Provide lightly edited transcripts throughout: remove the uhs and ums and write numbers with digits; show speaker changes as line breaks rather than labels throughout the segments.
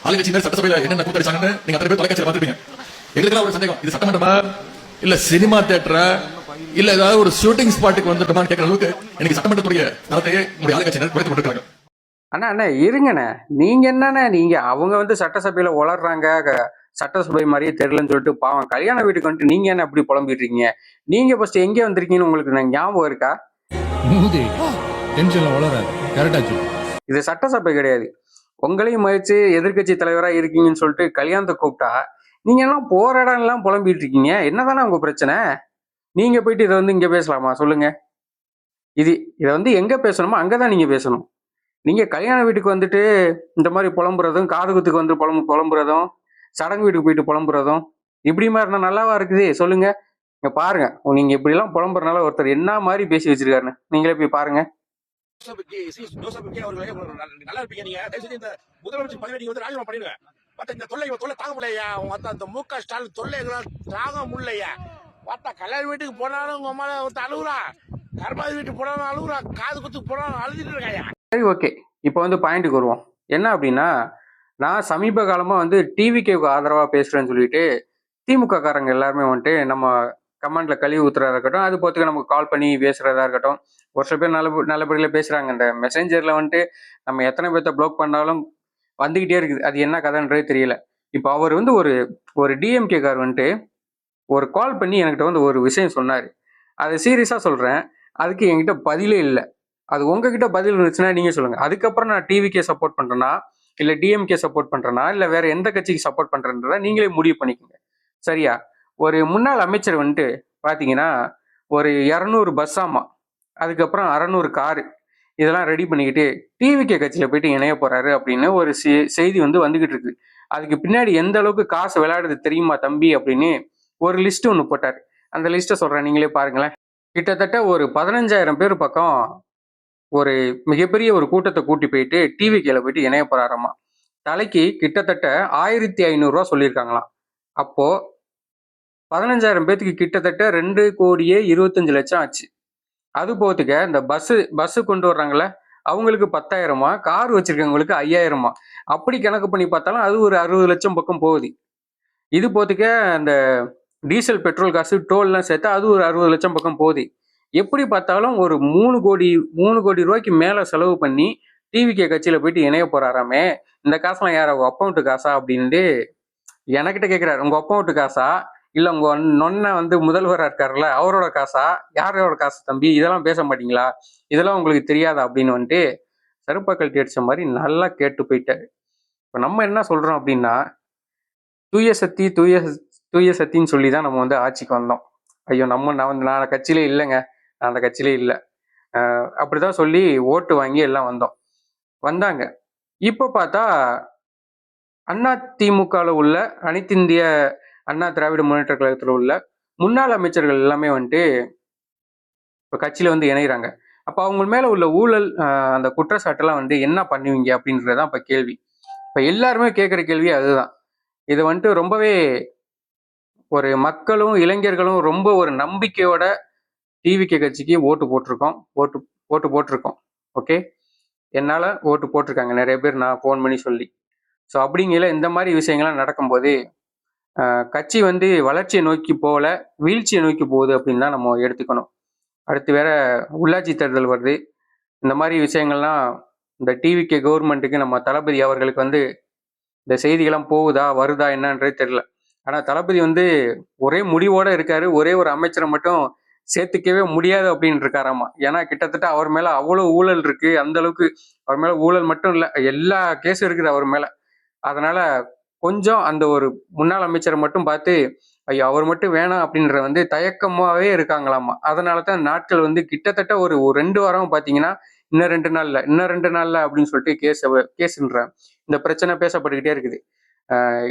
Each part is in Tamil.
ஆளுங்கட்சியினர் சட்டசபையில என்னென்ன கூத்தடிச்சாங்கன்னு நீங்க அத்தனை பேர் தொலைக்காட்சியில பார்த்திருப்பீங்க. எங்களுக்கு ஒரு சந்தேகம், இது சட்டமன்றமா இல்ல சினிமா தியேட்டரா இல்ல ஏதாவது ஒரு ஷூட்டிங் ஸ்பாட்டுக்கு வந்துட்டோமான்னு கேட்கிற அளவுக்கு எனக்கு சட்டமன்றத்துடைய தரத்தையே உங்களுடைய ஆளுங்கட்சியினர் குறைத்து கொண்டிருக்காங்க.
அண்ணா இருங்கண்ணே, நீங்க என்னண்ணே, நீங்க அவங்க வந்து சட்டசபையில உளறாங்க, சட்டசபை மாதிரியே தெரியலன்னு சொல்லிட்டு பாவம் கல்யாண வீட்டுக்கு வந்துட்டு நீங்க என்ன அப்படி புலம்பிட்டு இருக்கீங்க? நீங்க ஃபர்ஸ்ட் எங்கே வந்திருக்கீங்கன்னு உங்களுக்கு ஞாபகம் இருக்கா? இது சட்டசபை கிடையாது. உங்களையும் மதிச்சு எதிர்கட்சி தலைவரா இருக்கீங்கன்னு சொல்லிட்டு கல்யாணத்தை கூப்பிட்டா நீங்க எல்லாம் போற இடம் எல்லாம் புலம்பிட்டு இருக்கீங்க. என்னதானே உங்க பிரச்சனை? நீங்க போயிட்டு இதை வந்து இங்க பேசலாமா சொல்லுங்க? இதை வந்து எங்க பேசணுமோ அங்கதான் நீங்க பேசணும். நீங்க கல்யாண வீட்டுக்கு வந்துட்டு இந்த மாதிரி புலம்புறதும், காது குத்துக்கு வந்து புலம்புறதும், சடங்கு வீட்டுக்கு போயிட்டு புலம்புறதும் இப்படி மாதிரி இருந்தா நல்லாவா இருக்குது சொல்லுங்க? இங்க பாருங்க, நீங்க இப்படி எல்லாம் புலம்புறதுனால ஒருத்தர் என்ன மாதிரி பேசி வச்சிருக்காருன்னு நீங்களே போய் பாருங்க.
நல்லா இருப்பீங்க நீங்க. இந்த முதலமைச்சர் பதவி நீங்க வந்து ராஜினாமா பண்ணிடுங்க. மத்த இந்த தொல்லை தாங்க முடியலையா? அந்த மு.க. ஸ்டாலின் தொல்லை தாங்க முடியலையா? பார்த்தா கல்யாண வீட்டுக்கு போனாலும் உங்க அம்மா அழுகுறா, கர்மாதி வீட்டுக்கு போனாலும் அழுகுறா, காது குத்துக்கு போனாலும் அழுதுட்டு இருக்காயா.
சரி, ஓகே. இப்போ வந்து பாயிண்ட்டுக்கு வருவோம். என்ன அப்படின்னா, நான் சமீப காலமா வந்து டிவிகேவுக்கு ஆதரவா பேசுறேன்னு சொல்லிட்டு திமுக காரங்க எல்லாருமே வந்துட்டு நம்ம கமெண்ட்ல கழுவி ஊத்துறதா இருக்கட்டும், அது போத்துக்கு நமக்கு கால் பண்ணி பேசுறதா இருக்கட்டும், ஒரு சில பேர் நல்லபடியில பேசுறாங்க. இந்த மெசேஞ்சர்ல வந்துட்டு நம்ம எத்தனை பேர்த்த ப்ளாக் பண்ணாலும் வந்துகிட்டே இருக்குது. அது என்ன கதைன்றதே தெரியல. இப்போ அவர் வந்து ஒரு டிஎம்கே கார் வந்துட்டு ஒரு கால் பண்ணி என்கிட்ட வந்து ஒரு விஷயம் சொன்னாரு. அது சீரியஸா சொல்றேன். அதுக்கு என்கிட்ட பதிலே இல்லை. அது உங்ககிட்ட பதில் இருந்துச்சுன்னா நீங்க சொல்லுங்க. அதுக்கப்புறம் நான் டிவிக்கே சப்போர்ட் பண்றேன்னா இல்ல டிஎம்கே சப்போர்ட் பண்றேன்னா இல்ல வேற எந்த கட்சிக்கு சப்போர்ட் பண்றேன்றத நீங்களே முடிவு பண்ணிக்கோங்க. சரியா? ஒரு முன்னாள் அமைச்சர் வந்துட்டு பாத்தீங்கன்னா ஒரு 200 பஸ் ஆமா, அதுக்கப்புறம் 600 காரு இதெல்லாம் ரெடி பண்ணிக்கிட்டு டிவிகே கட்சியில போயிட்டு இணைய போறாரு அப்படின்னு ஒரு செய்தி வந்து வந்துகிட்டு இருக்கு. அதுக்கு பின்னாடி எந்த அளவுக்கு காசு விளையாடுது தெரியுமா தம்பி அப்படின்னு ஒரு லிஸ்ட் ஒன்று போட்டார். அந்த லிஸ்ட்டை சொல்றேன், நீங்களே பாருங்களேன். கிட்டத்தட்ட ஒரு 15,000 பேர் பக்கம் ஒரு மிகப்பெரிய ஒரு கூட்டத்தை கூட்டி போயிட்டு டிவிகேல போயிட்டு இணைய போறாராமா. தலைக்கு கிட்டத்தட்ட 1,500 சொல்லியிருக்காங்களாம். அப்போ 15,000 பேத்துக்கு கிட்டத்தட்ட 2,25,00,000 ஆச்சு. அது போத்துக்க இந்த பஸ் கொண்டு வர்றாங்களே அவங்களுக்கு 10,000, கார் வச்சிருக்கவங்களுக்கு 5,000. அப்படி கணக்கு பண்ணி பார்த்தாலும் அது ஒரு 60 லட்சம் பக்கம் போகுது. இது போத்துக்க அந்த டீசல் பெட்ரோல் காசு டோல்லாம் சேர்த்தா அது ஒரு 60 லட்சம் பக்கம் போகுது. எப்படி பார்த்தாலும் ஒரு 3 கோடி ரூபாய்க்கு மேல செலவு பண்ணி டிவிகே கட்சியில போயிட்டு இணைய போறாராமே. இந்த காசுலாம் யார் உங்க அக்கௌண்ட் காசா அப்படின்ட்டு எனக்கிட்ட கேட்கிறாரு. உங்க அக்கௌண்ட் காசா இல்ல உங்க நொன்ன வந்து முதல்வரா இருக்காருல்ல அவரோட காசா, யாரோட காசு தம்பி? இதெல்லாம் பேச மாட்டீங்களா? இதெல்லாம் உங்களுக்கு தெரியாதா அப்படின்னு வந்துட்டு செருப்பா கழட்டி அடிச்ச மாதிரி நல்லா கேட்டு போயிட்டாரு. இப்ப நம்ம என்ன சொல்றோம் அப்படின்னா, தூய சக்தி தூய சக்தின்னு சொல்லி தான் நம்ம வந்து ஆட்சிக்கு வந்தோம். ஐயோ நான் கட்சியிலே இல்லைங்க, நான் அந்த கட்சியிலே இல்லை, அப்படிதான் சொல்லி ஓட்டு வாங்கி எல்லாம் வந்தாங்க. இப்ப பார்த்தா அண்ணா திமுகவில் உள்ள அனைத்து இந்திய அண்ணா திராவிட முன்னேற்ற கழகத்தில் உள்ள முன்னாள் அமைச்சர்கள் எல்லாமே வந்துட்டு இப்போ கட்சியில வந்து இணைகிறாங்க. அப்போ அவங்க மேல உள்ள ஊழல் அந்த குற்றச்சாட்டெல்லாம் வந்து என்ன பண்ணுவீங்க அப்படின்றதான் இப்போ கேள்வி. இப்போ எல்லாருமே கேட்குற கேள்வி அதுதான். இது வந்துட்டு ரொம்பவே ஒரு மக்களும் இளைஞர்களும் ரொம்ப ஒரு நம்பிக்கையோட டிவிகே கட்சிக்கு ஓட்டு போட்டிருக்கோம். ஓகே, என்னால் ஓட்டு போட்டிருக்காங்க நிறைய பேர், நான் ஃபோன் பண்ணி சொல்லி. ஸோ அப்படிங்கிற இந்த மாதிரி விஷயங்கள்லாம் நடக்கும்போது கட்சி வந்து வளர்ச்சியை நோக்கி போகல, வீழ்ச்சியை நோக்கி போகுது அப்படின்னு தான் நம்ம எடுத்துக்கணும். அடுத்து வேற உள்ளாட்சி தேர்தல் வருது. இந்த மாதிரி விஷயங்கள்லாம் இந்த டிவிகே கவர்மெண்ட்டுக்கு நம்ம தளபதி அவர்களுக்கு வந்து இந்த செய்திகள்லாம் போகுதா வருதா என்னன்றே தெரியல. ஆனால் தளபதி வந்து ஒரே முடிவோட இருக்காரு. ஒரே ஒரு அமைச்சரை மட்டும் சேர்த்துக்கவே முடியாது அப்படின்னு இருக்காராமா. ஏன்னா கிட்டத்தட்ட அவர் மேல அவ்வளவு ஊழல் இருக்கு. அந்த அளவுக்கு அவர் மேல ஊழல் மட்டும் இல்லை, எல்லா கேஸும் இருக்குது அவர் மேல. அதனால கொஞ்சம் அந்த ஒரு முன்னாள் அமைச்சரை மட்டும் பார்த்து ஐயோ அவர் மட்டும் வேணாம் அப்படின்ற வந்து தயக்கமாவே இருக்காங்களாமா. அதனால தான் நாட்கள் வந்து கிட்டத்தட்ட ஒரு 2 வாரம் பார்த்தீங்கன்னா இன்னும் 2 நாள்ல அப்படின்னு சொல்லிட்டு கேஸ்ன்ற இந்த பிரச்சனை பேசப்பட்டுக்கிட்டே இருக்குது.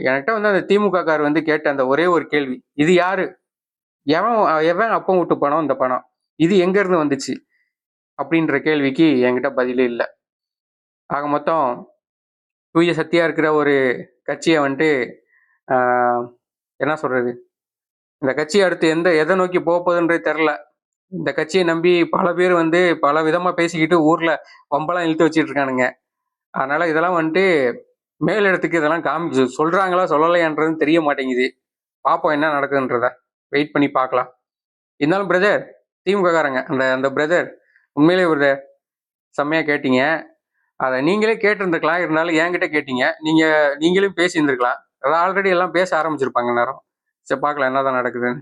என்கிட்ட வந்து அந்த திமுக கார் வந்து கேட்ட அந்த ஒரே ஒரு கேள்வி, இது யாரு, எவன் அப்பம் விட்டு பணம், இந்த பணம் இது எங்க இருந்து வந்துச்சு அப்படின்ற கேள்விக்கு என்கிட்ட பதிலே இல்லை. ஆக மொத்தம் தூய சக்தியா இருக்கிற ஒரு கட்சியை வந்துட்டு என்ன சொல்றது, இந்த கட்சி அடுத்து எதை நோக்கி போகுதுன்றே தெரில. இந்த கட்சியை நம்பி பல பேர் வந்து பல விதமா பேசிக்கிட்டு ஊர்ல வம்பெல்லாம் இழுத்து வச்சுட்டு இருக்கானுங்க. அதனால இதெல்லாம் வந்துட்டு மேலிடத்துக்கு இதெல்லாம் காமிச்சு சொல்றாங்களா சொல்லலையான்றதுன்னு தெரிய மாட்டேங்குது. பார்ப்போம் என்ன நடக்குதுன்றத. வெயிட் பண்ணி பார்க்கலாம். இருந்தாலும் பிரதர், திமுக காரங்க அந்த அந்த பிரதர் உண்மையிலேயே பிரதர் செம்மையா கேட்டீங்க. அதை நீங்களே கேட்டிருந்துருக்கலாம். இருந்தாலும் என்கிட்ட கேட்டீங்க. நீங்களும் பேசி இருந்திருக்கலாம். அதான் ஆல்ரெடி எல்லாம் பேச ஆரம்பிச்சிருப்பாங்க நேரம். சரி பார்க்கலாம் என்னதான் நடக்குதுன்னு.